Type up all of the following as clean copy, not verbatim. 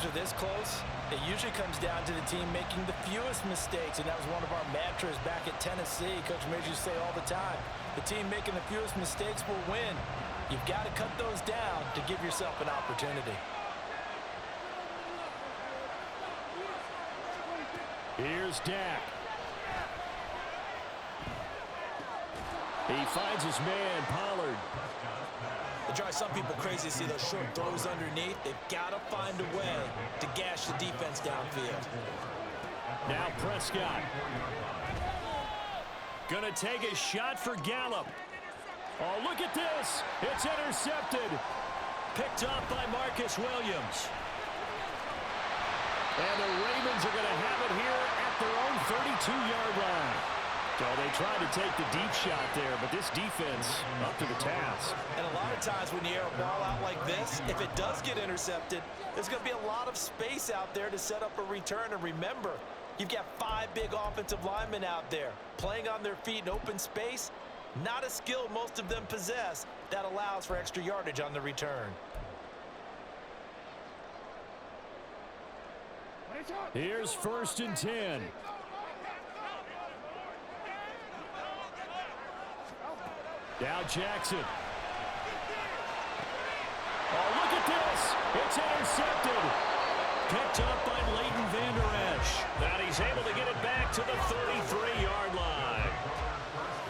are this close, it usually comes down to the team making the fewest mistakes, and that was one of our mantras back at Tennessee. Coach Majors used to say all the time, the team making the fewest mistakes will win. You've got to cut those down to give yourself an opportunity. Here's Dak. He finds his man, Pollard. It drives some people crazy to see those short throws underneath. They've got to find a way to gash the defense downfield. Now Prescott. Gonna take a shot for Gallup. Oh, look at this. It's intercepted. Picked off by Marcus Williams. And the Ravens are going to have it here at their own 32-yard line. So they tried to take the deep shot there, but this defense up to the task. And a lot of times when you air a ball out like this, if it does get intercepted, there's going to be a lot of space out there to set up a return. And remember, you've got 5 big offensive linemen out there playing on their feet in open space. Not a skill most of them possess that allows for extra yardage on the return. Here's 1st and 10. Now Jackson. Oh, look at this. It's intercepted. Picked up by Leighton Vander Esch. Now he's able to get it back to the 33-yard line.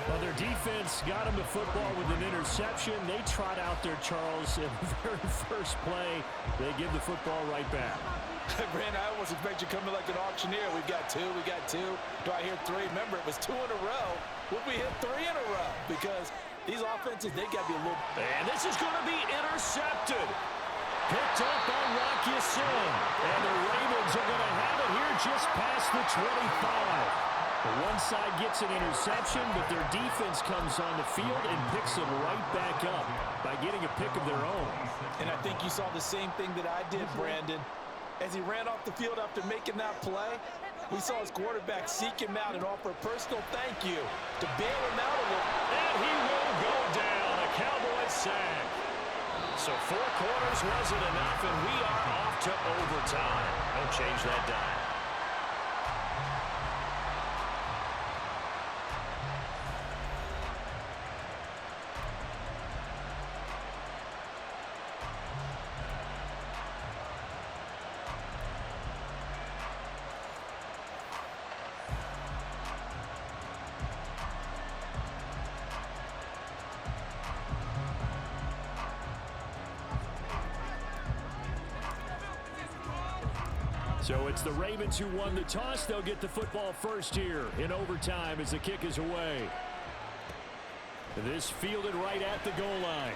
Well, their defense got him the football with an interception. They trot out there, Charles, in the very first play. They give the football right back. Brandon, I almost expect you coming like an auctioneer. We've got 2, we got 2. Do I hear 3? Remember, it was 2 in a row. Would we hit 3 in a row? Because these offenses, they got to be a little... And this is going to be intercepted. Picked up by Rocky Sin. And the Ravens are going to have it here just past the 25. The one side gets an interception, but their defense comes on the field and picks it right back up by getting a pick of their own. And I think you saw the same thing that I did, Brandon. As he ran off the field after making that play, we saw his quarterback seek him out and offer a personal thank you to bail him out of it. And he will go down, a Cowboys sack. So 4 quarters wasn't enough, and we are off to overtime. Don't change that dime. So it's the Ravens who won the toss. They'll get the football first here in overtime as the kick is away. This fielded right at the goal line.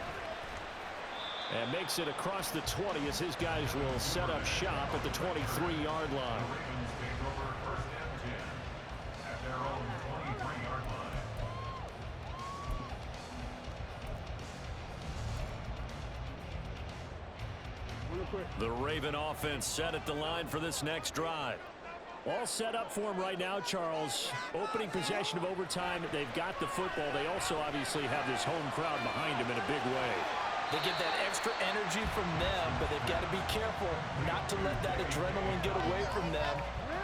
And makes it across the 20 as his guys will set up shop at the 23-yard line. The Raven offense set at the line for this next drive. All set up for him right now, Charles. Opening possession of overtime. They've got the football. They also obviously have this home crowd behind them in a big way. They get that extra energy from them, but they've got to be careful not to let that adrenaline get away from them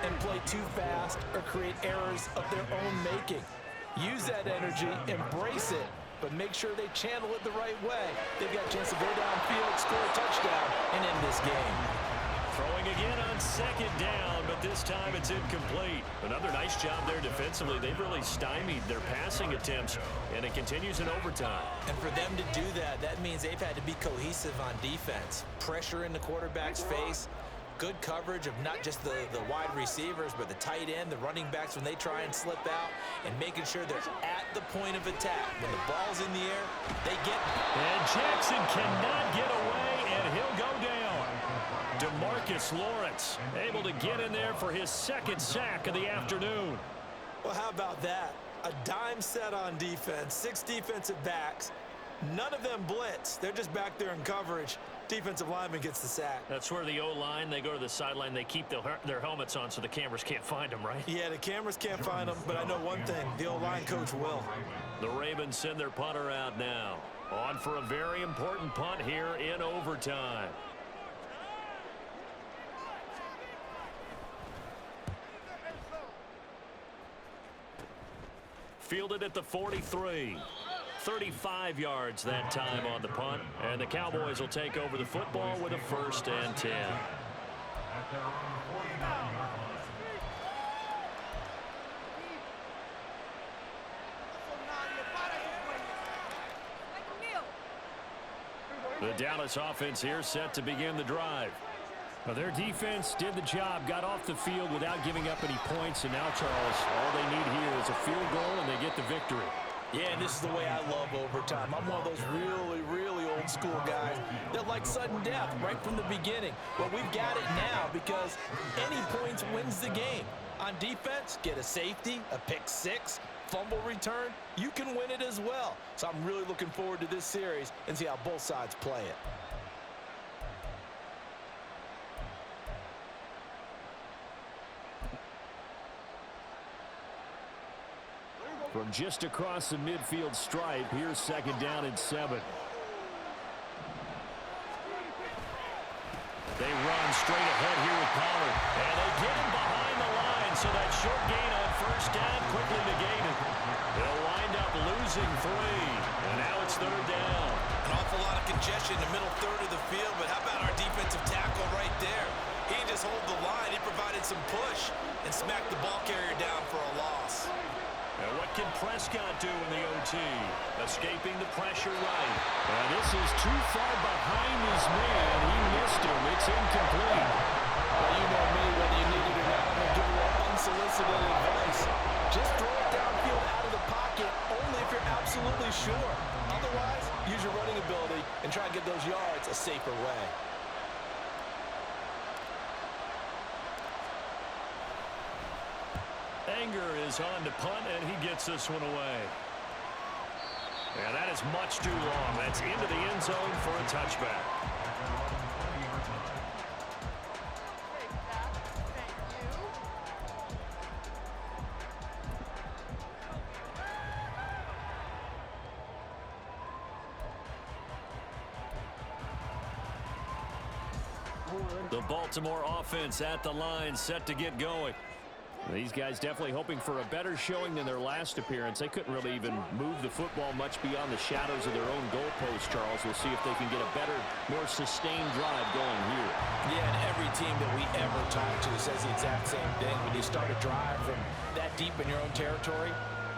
and play too fast or create errors of their own making. Use that energy, embrace it, but make sure they channel it the right way. They've got a chance to go downfield, score a touchdown, and end this game. Throwing again on 2nd down, but this time it's incomplete. Another nice job there defensively. They've really stymied their passing attempts, and it continues in overtime. And for them to do that, that means they've had to be cohesive on defense. Pressure in the quarterback's face. Good coverage of not just the wide receivers, but the tight end, the running backs when they try and slip out, and making sure they're at the point of attack. When the ball's in the air, they get it. And Jackson cannot get away, and he'll go down. DeMarcus Lawrence able to get in there for his 2nd sack of the afternoon. Well, how about that? A dime set on defense, 6 defensive backs. None of them blitz. They're just back there in coverage. Defensive lineman gets the sack. That's where the O-line, they go to the sideline, they keep their helmets on so the cameras can't find them, right? Yeah, the cameras can't find them, but I know one thing, the O-line coach will. The Ravens send their punter out now. On for a very important punt here in overtime. fielded at the 43. 35 yards that time on the punt. And the Cowboys will take over the football with a 1st and 10. The Dallas offense here set to begin the drive. Well, their defense did the job, got off the field without giving up any points, and now, Charles, all they need here is a field goal, and they get the victory. Yeah, and this is the way I love overtime. I'm one of those really, really old school guys that like sudden death right from the beginning. Well, we've got it now because any points wins the game. On defense, get a safety, a pick six, fumble return, you can win it as well. So I'm really looking forward to this series and see how both sides play it. From just across the midfield stripe, here's 2nd down and 7. They run straight ahead here with Pollard. And they get him behind the line, so that short gain on 1st down quickly negated. They'll wind up losing 3. And now it's 3rd down. An awful lot of congestion in the middle third of the field, but how about our defensive tackle right there? He just hold the line. He provided some push and smacked the ball carrier down for a loss. And what can Prescott do in the OT? Escaping the pressure right. And this is too far behind his man. He missed him. It's incomplete. Well, you know me, whether you need it or not, I'm going to give you unsolicited advice. Just throw it downfield out of the pocket, only if you're absolutely sure. Otherwise, use your running ability and try and get those yards a safer way. Anger is on to punt, and he gets this one away. And that is much too long. That's into the end zone for a touchback. The Baltimore offense at the line, set to get going. These guys definitely hoping for a better showing than their last appearance. They couldn't really even move the football much beyond the shadows of their own goalpost, Charles. We'll see if they can get a better, more sustained drive going here. Yeah, and every team that we ever talk to says the exact same thing. When you start a drive from that deep in your own territory,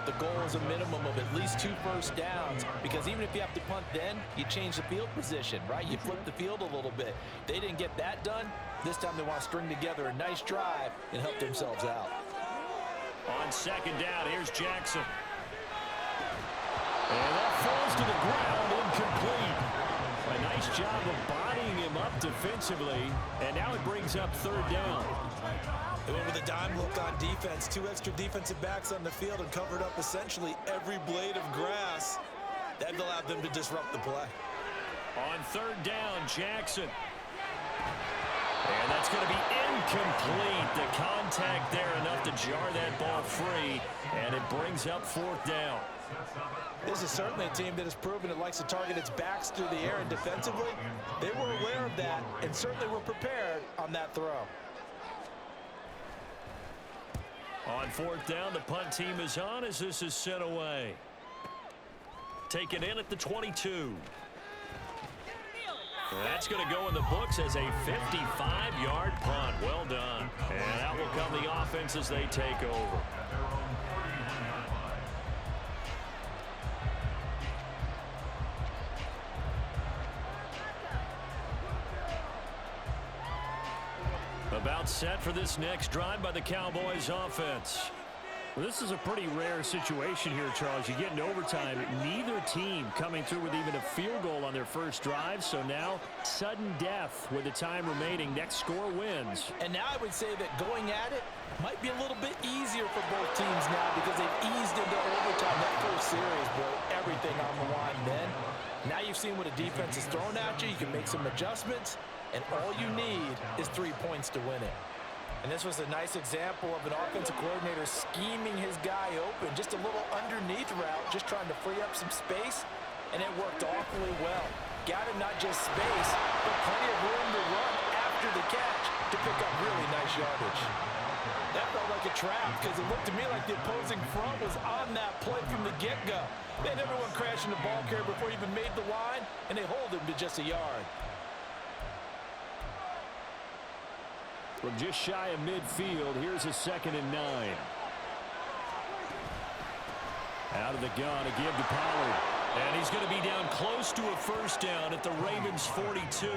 the goal is a minimum of at least 2 first downs, because even if you have to punt then, you change the field position, right? You flip the field a little bit. They didn't get that done. This time they want to string together a nice drive and help themselves out. On 2nd down, here's Jackson. And that falls to the ground, incomplete. A nice job of bodying him up defensively, and now it brings up 3rd down. They went with a dime look on defense. 2 extra defensive backs on the field and covered up essentially every blade of grass. That allowed them to disrupt the play. On 3rd down, Jackson. And that's going to be incomplete. The contact there enough to jar that ball free, and it brings up 4th down. This is certainly a team that has proven it likes to target its backs through the air, and defensively, they were aware of that and certainly were prepared on that throw. On 4th down, the punt team is on as this is sent away. Taken in at the 22. That's going to go in the books as a 55-yard punt. Well done. And out will come the offense as they take over. About set for this next drive by the Cowboys offense. Well, this is a pretty rare situation here, Charles. You get into overtime, neither team coming through with even a field goal on their first drive. So now, sudden death with the time remaining. Next score wins. And now I would say that going at it might be a little bit easier for both teams now because they've eased into overtime. That first series brought everything on the line then. Now you've seen what a defense is thrown at you. You can make some adjustments, and all you need is 3 points to win it. And this was a nice example of an offensive coordinator scheming his guy open. Just a little underneath route, just trying to free up some space, and it worked awfully well. Got him not just space, but plenty of room to run after the catch to pick up really nice yardage. That felt like a trap because it looked to me like the opposing front was on that play from the get-go. They had everyone crashing the ball carrier before he even made the line, and they hold him to just a yard. From just shy of midfield, here's a 2nd and 9. Out of the gun, a give to Pollard. And he's going to be down close to a first down at the Ravens' 42.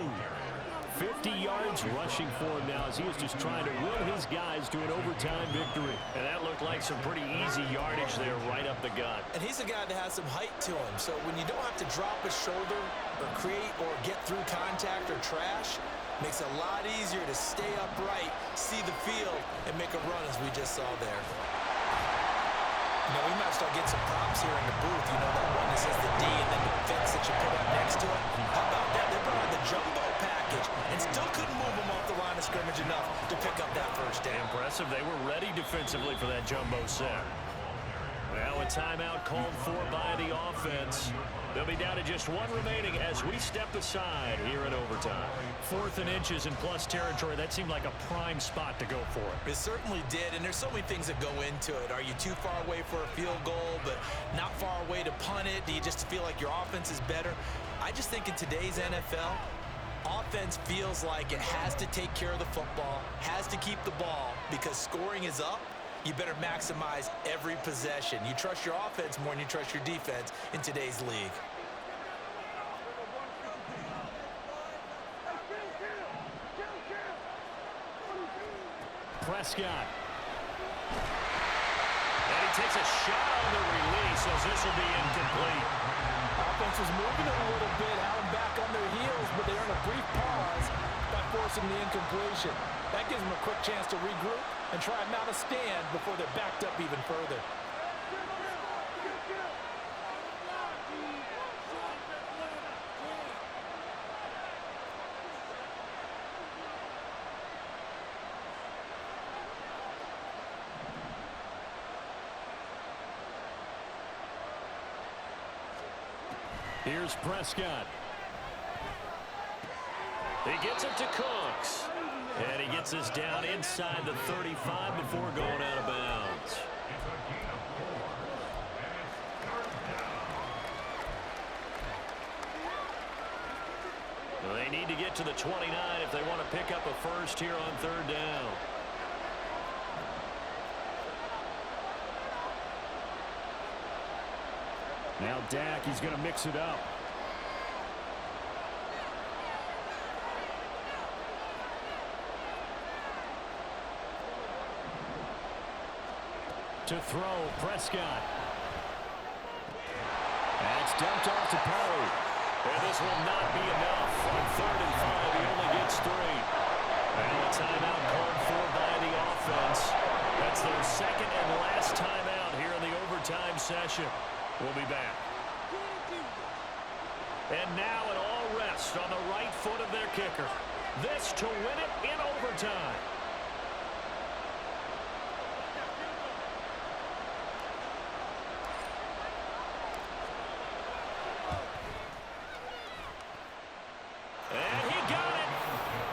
50 yards rushing for him now as he was just trying to will his guys to an overtime victory. And that looked like some pretty easy yardage there right up the gut. And he's a guy that has some height to him. So when you don't have to drop a shoulder or create or get through contact or trash, makes it a lot easier to stay upright, see the field, and make a run as we just saw there. You know, we might start getting some props here in the booth. You know, that one that says the D and then the fence that you put up next to it. How about that? They brought out the jumbo package and still couldn't move them off the line of scrimmage enough to pick up that first down. Impressive. They were ready defensively for that jumbo set. Now a timeout called for by the offense. They'll be down to just one remaining as we step aside here in overtime. 4th and inches in plus territory. That seemed like a prime spot to go for it. It certainly did, and there's so many things that go into it. Are you too far away for a field goal, but not far away to punt it? Do you just feel like your offense is better? I just think in today's NFL, offense feels like it has to take care of the football, has to keep the ball, because scoring is up. You better maximize every possession. You trust your offense more than you trust your defense in today's league. Prescott. And he takes a shot on the release as this will be incomplete. Offense was moving it a little bit, had them back on their heels, but they earn a brief pause by forcing the incompletion. That gives them a quick chance to regroup and try and mount a stand before they're backed up even further. Here's Prescott. He gets it to Cooks. And he gets us down inside the 35 before going out of bounds. Well, they need to get to the 29 if they want to pick up a first here on 3rd down. Now Dak, he's going to mix it up. To throw, Prescott. That's dumped off to Pollard. And this will not be enough. On 3rd and 5, he only gets 3. And a timeout called for by the offense. That's their 2nd and last timeout here in the overtime session. We'll be back. And now it all rests on the right foot of their kicker. This to win it in overtime. And he got it.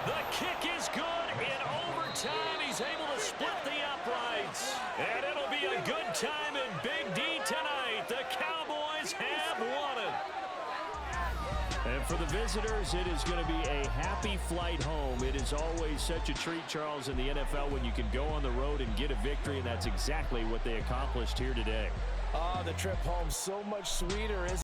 The kick is good in overtime. He's able to split the uprights. And it'll be a good time in Big D tonight. The Cowboys have won it. And for the visitors, it is going to be a happy flight home. It is always such a treat, Charles, in the NFL when you can go on the road and get a victory, and that's exactly what they accomplished here today. The trip home so much sweeter, isn't it?